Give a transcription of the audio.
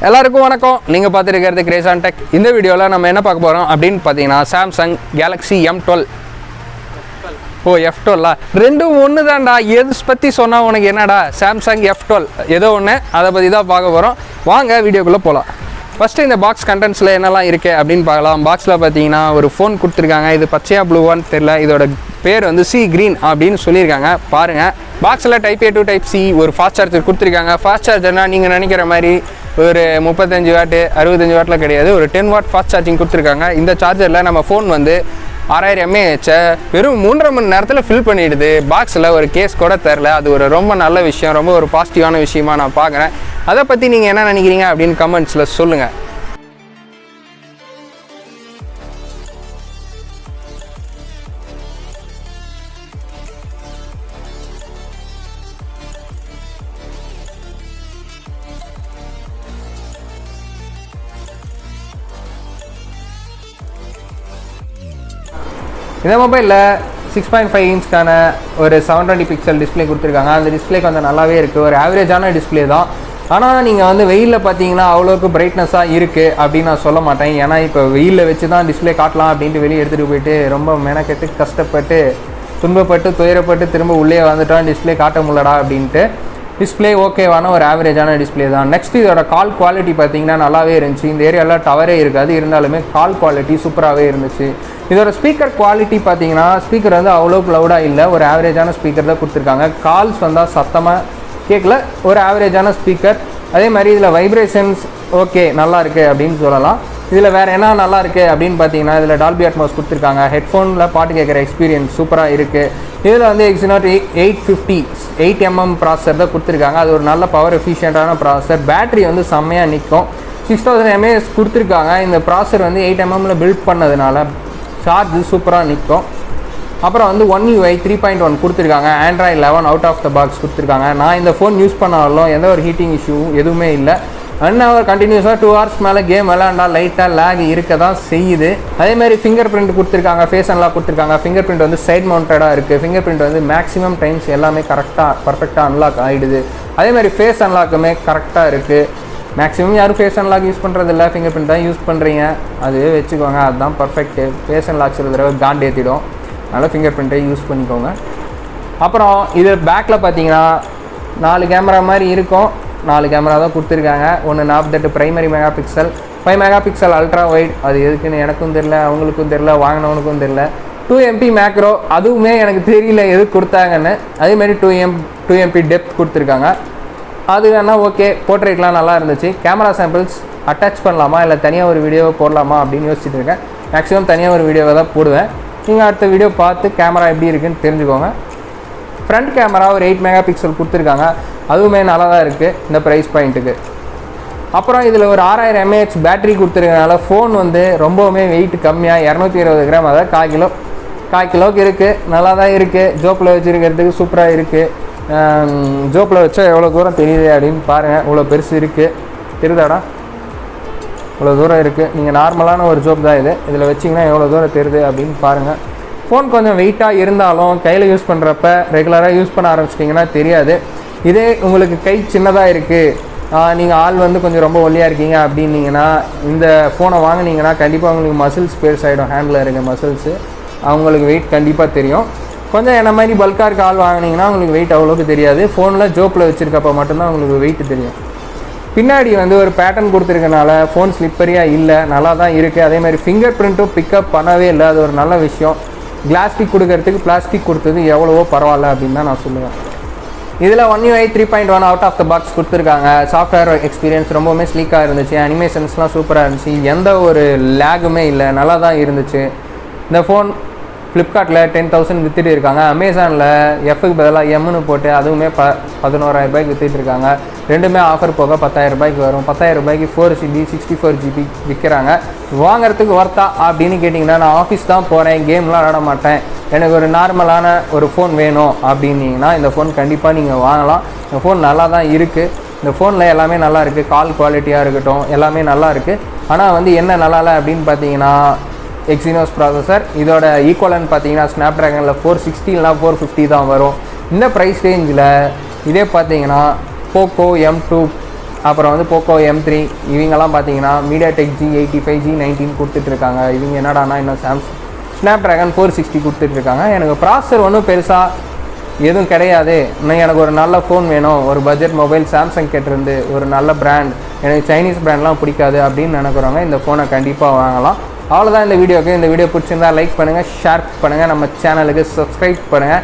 எல்லாருக்கும் வணக்கம். நீங்கள் பார்த்துருக்கிறது கிரேஸ் ஆன் டெக். இந்த வீடியோவில் நம்ம என்ன பார்க்க போகிறோம் அப்படின்னு பார்த்தீங்கன்னா சாம்சங் கேலக்ஸி M12 F12 ரெண்டும் ஒன்று தான்டா. எது பற்றி சொன்னால் உனக்கு என்னடா? சாம்சங் F12 ஏதோ ஒன்று, அதை பற்றி தான் பார்க்க போகிறோம். வாங்க வீடியோக்குள்ளே போகலாம். ஃபஸ்ட்டு இந்த பாக்ஸ் கண்டென்ட்ஸில் என்னெல்லாம் இருக்குது அப்படின்னு பார்க்கலாம். பாக்ஸில் பார்த்தீங்கன்னா ஒரு ஃபோன் கொடுத்துருக்காங்க. இது பச்சையா ப்ளூவான்னு தெரில. இதோட பேர் வந்து சி க்ரீன் அப்படின்னு சொல்லியிருக்காங்க. பாருங்கள், பாக்ஸில் type A to type C ஒரு ஃபாஸ்ட் சார்ஜர் கொடுத்துருக்காங்க. ஃபாஸ்ட் சார்ஜர்னால் நீங்கள் நினைக்கிற மாதிரி ஒரு 35 வாட்டு 65 வாட்டில் கிடையாது. ஒரு 10 வாட் ஃபாஸ்ட் சார்ஜிங் கொடுத்துருக்காங்க. இந்த சார்ஜரில் நம்ம ஃபோன் வந்து 6000 mAh வெறும் 3.5 மணி நேரத்தில் ஃபில் பண்ணிவிடுது. பாக்ஸில் ஒரு கேஸ் கூட தரல. அது ஒரு ரொம்ப நல்ல விஷயம், ரொம்ப ஒரு பாசிட்டிவான விஷயமா நான் பார்க்குறேன். அதை பற்றி நீங்கள் என்ன நினைக்கிறீங்க அப்படின்னு கமெண்ட்ஸில் சொல்லுங்கள். இந்த மொபைலில் 6.5 இன்ச்க்கான ஒரு 720 பிக்சல் டிஸ்பிளே கொடுத்துருக்காங்க. அந்த டிஸ்பிளே கொஞ்சம் நல்லாவே இருக்குது. ஒரு ஆவரேஜான டிஸ்பிளே தான். ஆனால் நீங்கள் வந்து வெயிலில் பார்த்தீங்கன்னா அவ்வளோக்கு பிரைட்னஸாக இருக்குது அப்படின்னு நான் சொல்ல மாட்டேன். ஏன்னா இப்போ வெயிலில் வச்சு தான் டிஸ்பிளே காட்டலாம் அப்படின்ட்டு வெளியே எடுத்துகிட்டு போயிட்டு ரொம்ப மெனக்கெட்டு கஷ்டப்பட்டு துன்பப்பட்டு துயரப்பட்டு திரும்ப உள்ளே வந்துட்டோம், டிஸ்பிளே காட்ட முடியலடா அப்படின்ட்டு. டிஸ்பிளே ஓகேவான ஒரு ஆவரேஜான டிஸ்பிளே தான். நெக்ஸ்ட் இதோட கால் குவாலிட்டி பார்த்தீங்கன்னா நல்லாவே இருந்துச்சு. இந்த ஏரியாவில் டவரே இருக்காது, இருந்தாலுமே கால் குவாலிட்டி சூப்பராகவே இருந்துச்சு. இதோட ஸ்பீக்கர் குவாலிட்டி பார்த்தீங்கன்னா ஸ்பீக்கர் வந்து அவ்வளோ க்ளவுடாக இல்லை, ஒரு ஆவரேஜான ஸ்பீக்கர் தான் கொடுத்துருக்காங்க. கால்ஸ் வந்தால் சத்தமாக கேட்கல, ஒரு ஆவரேஜான ஸ்பீக்கர். அதே மாதிரி இதில் வைப்ரேஷன்ஸ் ஓகே நல்லா இருக்குது அப்படின்னு சொல்லலாம். இதில் வேறு என்ன நல்லா இருக்குது அப்படின்னு பார்த்தீங்கன்னா இதில் டால்பி அட்மாஸ் கொடுத்துருக்காங்க. ஹெட்ஃபோனில் பாட்டு கேட்குற எக்ஸ்பீரியன்ஸ் சூப்பராக இருக்குது. இதில் வந்து Exynos 850 8mm ப்ராசஸர் தான் கொடுத்துருக்காங்க. அது ஒரு நல்ல பவர் எஃபிஷியண்ட்டான ப்ராசஸர். பேட்டரி வந்து செம்மையாக நிற்கும். 6000 mAh கொடுத்துருக்காங்க. இந்த ப்ராசஸர் வந்து 8mm பில்ட் பண்ணதுனால சார்ஜ் சூப்பராக நிற்கும். அப்புறம் வந்து 1UI 3.1 கொடுத்துருக்காங்க. Android 11 out of the box கொடுத்துருக்காங்க. நான் இந்த ஃபோன் யூஸ் பண்ணாலும் எந்த ஒரு ஹீட்டிங் இஷ்யூ எதுவுமே இல்லை. 1 hour கண்டினியூஸாக 2 hours மேலே கேம் விளையாண்டா லைட்டாக லேக் இருக்க தான் செய்யுது. அதேமாதிரி ஃபிங்கர் பிரிண்ட் கொடுத்துருக்காங்க, ஃபேஸ் அன்லாக் கொடுத்துருக்காங்க. ஃபிங்கர் பிரிண்ட் வந்து சைட் மவுண்டடாக இருக்குது. ஃபிங்கர் பிரிண்ட் வந்து மேக்ஸிமம் டைம்ஸ் எல்லாமே பர்ஃபெக்டாக அன்லாக் ஆகிடுது. அதேமாதிரி ஃபேஸ் அன்லாக்குமே கரெக்டாக இருக்குது. மேக்ஸிமம் யாரும் ஃபேஸ் அன்லாக் யூஸ் பண்ணுறதில்ல, ஃபிங்கர் பிரிண்ட் தான் யூஸ் பண்ணுறீங்க. அதுவே வச்சுக்கோங்க, அதுதான் பர்ஃபெக்ட்டு. ஃபேஸ் அன்லாக் சில தடவை காண்ட் ஏற்றிடும், அதனால் ஃபிங்கர் பிரிண்ட்டை யூஸ் பண்ணிக்கோங்க. அப்புறம் இது பேக்கில் பார்த்தீங்கன்னா 4 கேமரா மாதிரி இருக்கும். 4 கேமரா தான் கொடுத்துருக்காங்க. ஒன்று 48 primary mega pixel, 5 mega pixel ultra wide. அது எதுக்குன்னு எனக்கும் தெரில, அவங்களுக்கும் தெரில, வாங்கினவனுக்கும் தெரில. 2MP மேக்ரோ, அதுவுமே எனக்கு தெரியல எது கொடுத்தாங்கன்னு. அதேமாதிரி 2MP டெப்த் கொடுத்துருக்காங்க. அது வேணால் ஓகே, போர்ட்ரேட்லாம் நல்லா இருந்துச்சு. கேமரா சாம்பிள்ஸ் அட்டாச் பண்ணலாமா இல்லை தனியாக ஒரு வீடியோவை போடலாமா அப்படின்னு யோசிச்சுட்டு இருக்கேன். மேக்ஸிமம் தனியாக ஒரு வீடியோவை தான் போடுவேன். நீங்கள் அடுத்த வீடியோ பார்த்து கேமரா எப்படி இருக்குன்னு தெரிஞ்சுக்கோங்க. ஃப்ரண்ட் கேமரா ஒரு 8 மெகா பிக்சல் கொடுத்துருக்காங்க. அதுவுமே நல்லா தான் இருக்குது இந்த ப்ரைஸ் பாயிண்ட்டுக்கு. அப்புறம் இதில் ஒரு 6000 mAh பேட்டரி கொடுத்துருக்கனால ஃபோன் வந்து ரொம்பவுமே வெயிட் கம்மியாக 220 கிராம், அதாவது 1/4 கிலோவுக்கு இருக்குது. நல்லா தான் இருக்குது. ஜோப்பில் வச்சுருக்கிறதுக்கு சூப்பராக இருக்குது. ஜோப்பில் வச்சா எவ்வளோ தூரம் தெரியுது அப்படின்னு பாருங்கள். இவ்வளோ பெருசு இருக்குது, தெரியுதாடா? இவ்வளோ தூரம் இருக்குது. நீங்கள் நார்மலான ஒரு ஜோப் தான் இது. இதில் வச்சிங்கன்னா எவ்வளோ தூரம் தெரியுது அப்படின்னு பாருங்கள். ஃபோன் கொஞ்சம் வெயிட்டாக இருந்தாலும் கையில் யூஸ் பண்ணுறப்ப ரெகுலராக யூஸ் பண்ண ஆரம்பிச்சிட்டிங்கன்னா தெரியாது. இதே உங்களுக்கு கை சின்னதாக இருக்குது, நீங்கள் ஆள் வந்து கொஞ்சம் ரொம்ப ஒல்லியாக இருக்கீங்க அப்படின்னீங்கன்னா இந்த ஃபோனை வாங்கினீங்கன்னா கண்டிப்பாக உங்களுக்கு மசில்ஸ் பேர்ஸ் ஆகிடும். ஹேண்டில் இருக்க மசில்ஸு அவங்களுக்கு வெயிட் கண்டிப்பாக தெரியும். கொஞ்சம் என்ன மாதிரி பல்காக இருக்க ஆள் வாங்கினீங்கன்னா உங்களுக்கு வெயிட் அவ்வளோக்கு தெரியாது. ஃபோனில் ஜோப்பில் வச்சுருக்கப்போ மட்டும்தான் உங்களுக்கு வெயிட் தெரியும். பின்னாடி வந்து ஒரு பேட்டர்ன் கொடுத்துருக்கனால ஃபோன் ஸ்லிப்பரியாக இல்லை, நல்லா தான் இருக்குது. அதேமாதிரி ஃபிங்கர் பிரிண்ட்டும் பிக்கப் பண்ணவே இல்லை, அது ஒரு நல்ல விஷயம். கிளாஸ்டிக் கொடுக்கறதுக்கு பிளாஸ்டிக் கொடுத்தது எவ்வளவோ பரவாயில்ல அப்படின்னு தான் நான் சொல்லுவேன். இதில் 1UI 3.1 out of the box கொடுத்துருக்காங்க. சாஃப்ட்வேர் எக்ஸ்பீரியன்ஸ் ரொம்பவுமே ஸ்லீக்காக இருந்துச்சு. அனிமேஷன்ஸ்லாம் சூப்பராக இருந்துச்சு. எந்த ஒரு லேகுமே இல்லை, நல்லா தான் இருந்துச்சு. இந்த ஃபோன் ஃப்ளிப்கார்ட்டில் 10,000 விற்றுட்டு இருக்காங்க. அமேசானில் எஃப்க்கு பதிலாக எம்னு போட்டு அதுவுமே 11,000 ரூபாய்க்கு விற்றுட்டு இருக்காங்க. ரெண்டுமே ஆஃபர் போக 10,000 ரூபாய்க்கு வரும். 10,000 ரூபாய்க்கு 4GB 64GB விற்கிறாங்க. வாங்கிறதுக்கு ஒர்த்தா அப்படின்னு கேட்டிங்கன்னா நான் ஆஃபீஸ் தான் போகிறேன், கேம்லாம் விளாட மாட்டேன், எனக்கு ஒரு நார்மலான ஒரு ஃபோன் வேணும் அப்படின்னீங்கன்னா இந்த ஃபோன் கண்டிப்பாக நீங்கள் வாங்கலாம். இந்த ஃபோன் நல்லா தான் இருக்குது. இந்த ஃபோனில் எல்லாமே நல்லா இருக்குது. கால் குவாலிட்டியாக இருக்கட்டும் எல்லாமே நல்லா இருக்குது. ஆனால் வந்து என்ன நல்லா இல்லை அப்படின்னு பார்த்தீங்கன்னா Exynos ப்ராசஸர். இதோட ஈக்குவலன்னு பார்த்தீங்கன்னா ஸ்னாப்ட்ராகனில் 460 இல்லைனா 450 தான் வரும். இந்த ப்ரைஸ் ரேஞ்சில் இதே பார்த்தீங்கன்னா போக்கோ M2 அப்புறம் வந்து போக்கோ M3 இவங்கெல்லாம் பார்த்தீங்கன்னா மீடியாடெக் G85 G19 கொடுத்துட்ருக்காங்க. இவங்க என்னடானா இன்னும் ஸ்னாப்ட்ராகன் 460 கொடுத்துட்ருக்காங்க. எனக்கு ப்ராசஸர் ஒன்றும் பெருசாக எதுவும் கிடையாது. இன்னும் எனக்கு ஒரு நல்ல ஃபோன் வேணும், ஒரு பட்ஜெட் மொபைல் சாம்சங் கேட்டிருந்து ஒரு நல்ல பிராண்ட், எனக்கு சைனீஸ் பிராண்ட்லாம் பிடிக்காது அப்படின்னு நினைக்கிறவங்க இந்த ஃபோனை கண்டிப்பாக வாங்கலாம். அவ்வளோதான் இந்த வீடியோக்கு. இந்த வீடியோ பிடிச்சிருந்தா லைக் பண்ணுங்கள், ஷேர் பண்ணுங்கள், நம்ம சேனலுக்கு சப்ஸ்கிரைப் பண்ணுங்கள்.